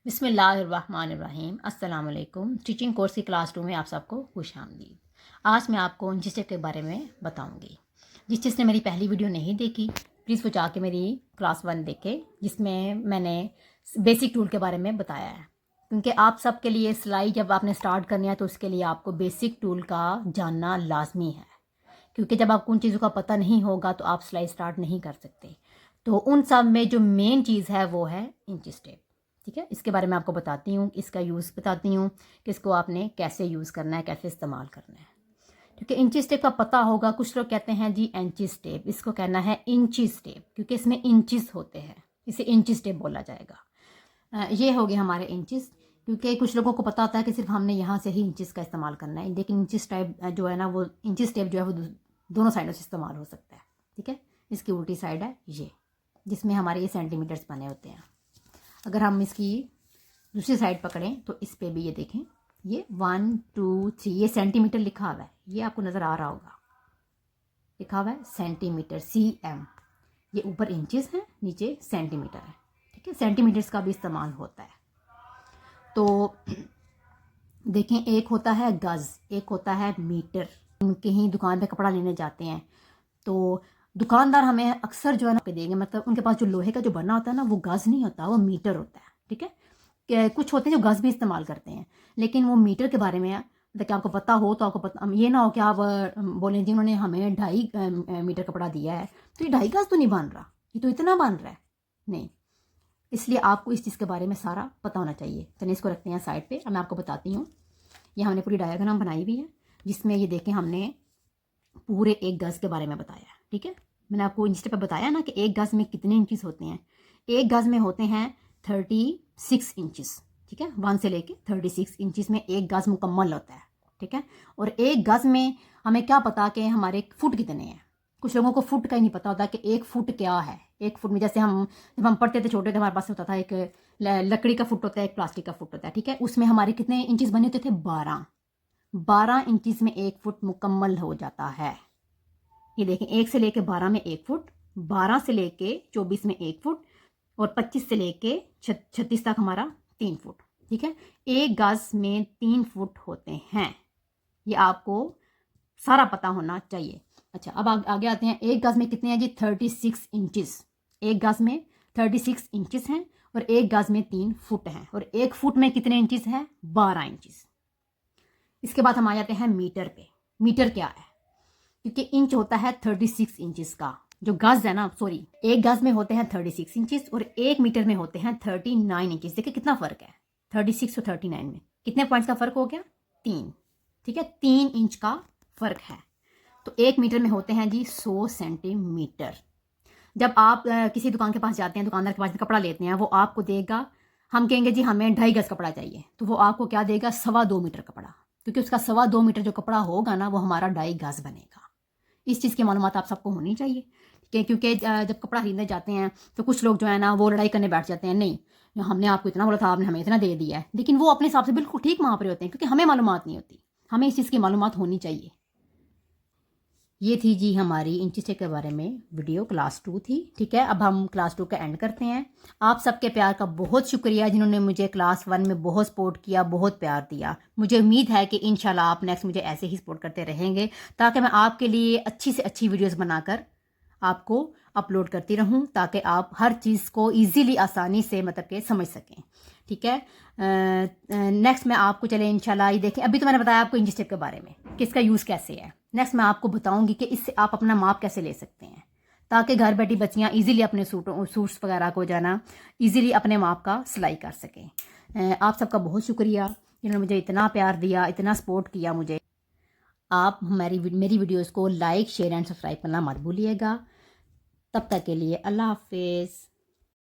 बिस्मिल्लाहिर्रहमानिर्रहीम अस्सलाम वालेकुम। टीचिंग कोर्स की क्लास 2 में आप सबको खुशामदीद। आज मैं आपको इंची टेप के बारे में बताऊंगी। जिसने मेरी पहली वीडियो नहीं देखी प्लीज़ वो जाके मेरी क्लास 1 देखे, जिसमें मैंने बेसिक टूल के बारे में बताया है। क्योंकि आप सब के लिए सिलाई जब आपने स्टार्ट करनी है तो उसके लिए आपको बेसिक टूल का जानना लाजमी है। क्योंकि जब आपको उन चीज़ों का पता नहीं होगा तो आप सिलाई स्टार्ट नहीं कर सकते। तो उन सब में जो मेन चीज़ है वो है इंची टेप। ठीक है, इसके बारे में आपको बताती हूँ, इसका यूज़ बताती हूँ कि इसको आपने कैसे यूज़ करना है, कैसे इस्तेमाल करना है। क्योंकि इंची टेप का पता होगा, कुछ लोग कहते हैं जी इंची टेप, इसको कहना है इंची टेप क्योंकि इसमें इंचिस होते हैं, इसे इंची टेप बोला जाएगा। ये हो गए हमारे इंचिस। क्योंकि कुछ लोगों को पता होता है कि सिर्फ हमने यहाँ से ही इंचिस का इस्तेमाल करना है, लेकिन इंचिस टाइप जो है ना, वो इंचिस टेप जो है वो दोनों साइडों से इस्तेमाल हो सकता है। ठीक है, इसकी उल्टी साइड है ये, जिसमें हमारे ये सेंटीमीटर्स बने होते हैं। अगर हम इसकी दूसरी साइड पकड़ें तो इस पे भी ये देखें, ये 1 2 3 ये सेंटीमीटर लिखा हुआ है, ये आपको नज़र आ रहा होगा, लिखा हुआ है सेंटीमीटर cm। ये ऊपर इंचेस है, नीचे सेंटीमीटर है। ठीक है, सेंटीमीटर्स का भी इस्तेमाल होता है। तो देखें, एक होता है गज़, एक होता है मीटर। कहीं दुकान पे कपड़ा लेने जाते हैं तो दुकानदार हमें अक्सर जो है ना पे देंगे, मतलब उनके पास जो लोहे का जो बना होता है ना, वो गज़ नहीं होता, वो मीटर होता है। ठीक है, कि कुछ होते हैं जो गज़ भी इस्तेमाल करते हैं, लेकिन वो मीटर के बारे में मतलब कि आपको पता हो तो आपको पता, ये ना हो कि आप बोलें जी उन्होंने हमें 2.5 मीटर कपड़ा दिया है तो ये 2.5 गज़ तो नहीं बन रहा, ये तो इतना बन रहा है, नहीं। इसलिए आपको इस चीज़ के बारे में सारा पता होना चाहिए। चलिए इसको रखते हैं साइड पर। अब मैं आपको बताती हूँ, ये हमने पूरी डायग्राम बनाई हुई है जिसमें ये देखें हमने पूरे 1 गज़ के बारे में बताया है। ठीक है, मैंने आपको इंच पे बताया ना कि 1 गज़ में कितने इंचेस होते हैं। 1 गज़ में होते हैं 36 इंचेस। ठीक है, 1 से लेके 36 इंचेस में 1 गज़ मुकम्मल होता है। ठीक है, और 1 गज़ में हमें क्या पता कि हमारे फुट कितने हैं। कुछ लोगों को फुट का ही नहीं पता होता कि 1 फुट क्या है। 1 फुट में जैसे जब हम पढ़ते थे छोटे थे, हमारे पास होता था एक लकड़ी का फुट होता है, एक प्लास्टिक का फुट होता है। ठीक है, उसमें हमारे कितने इंचेस बने होते थे, 12 इंचेस में 1 फुट मुकम्मल हो जाता है। ये देखें, 1 से लेके 12 में 1 फुट, 12 से लेके 24 में 1 फुट, और 25 से लेके 36 तक हमारा 3 फुट। ठीक है, 1 गज़ में 3 फुट होते हैं, ये आपको सारा पता होना चाहिए। अच्छा, अब आगे आते हैं। 1 गज़ में कितने हैं जी, 36 इंचेस। 1 गज़ में 36 इंचेस हैं और 1 गज़ में 3 फुट हैं, और 1 फुट में कितने इंचेस हैं, 12 इंचेस। इसके बाद हम आ जाते हैं मीटर पे। मीटर क्या है, क्योंकि इंच होता है 36 इंचेस का, जो गज़ है ना, सॉरी, 1 गज़ में होते हैं 36 इंचेस और 1 मीटर में होते हैं 39 इंचेस। देखिए कितना फ़र्क है, 36 और 39 में कितने पॉइंट्स का फ़र्क हो गया, 3। ठीक है, 3 इंच का फ़र्क है। तो 1 मीटर में होते हैं जी 100 सेंटीमीटर। जब आप किसी दुकान के पास जाते हैं, दुकानदार के पास कपड़ा लेते हैं, वो आपको देगा, हम कहेंगे जी हमें 2.5 गज़ कपड़ा चाहिए, तो वो आपको क्या देगा, 2.25 मीटर कपड़ा, क्योंकि उसका 2.25 मीटर जो कपड़ा होगा ना, वो हमारा 2.5 गज़ बनेगा। इस चीज़ की मालूमात आप सबको होनी चाहिए। क्योंकि जब कपड़ा खरीदने जाते हैं तो कुछ लोग जो है ना, वो लड़ाई करने बैठ जाते हैं, नहीं हमने आपको इतना बोला था, आपने हमें इतना दे दिया है, लेकिन वो अपने हिसाब से बिल्कुल ठीक माप रहे होते हैं, क्योंकि हमें मालूमात नहीं होती। हमें इस चीज़ की मालूमात होनी चाहिए। ये थी जी हमारी इंची टेप के बारे में वीडियो, क्लास 2 थी। ठीक है, अब हम क्लास 2 का एंड करते हैं। आप सबके प्यार का बहुत शुक्रिया, जिन्होंने मुझे क्लास 1 में बहुत सपोर्ट किया, बहुत प्यार दिया। मुझे उम्मीद है कि इंशाल्लाह आप नेक्स्ट मुझे ऐसे ही सपोर्ट करते रहेंगे, ताकि मैं आपके लिए अच्छी से अच्छी वीडियोस बनाकर आपको अपलोड करती रहूं, ताकि आप हर चीज़ को ईजीली, आसानी से मतलब के समझ सकें। ठीक है, नेक्स्ट मैं आपको चले इंशाल्लाह ये देखें, अभी तो मैंने बताया आपको इंची टेप के बारे में कि इसका यूज़ कैसे है। नेक्स्ट मैं आपको बताऊंगी कि इससे आप अपना माप कैसे ले सकते हैं, ताकि घर बैठी बच्चियां इजीली अपने सूट्स वगैरह को जाना इजीली अपने माप का सिलाई कर सकें। आप सबका बहुत शुक्रिया, जिन्होंने मुझे इतना प्यार दिया, इतना सपोर्ट किया मुझे। आप मेरी वीडियोज़ को लाइक, शेयर एंड सब्सक्राइब करना मत भूलिएगा। तब तक के लिए अल्लाह हाफिज़।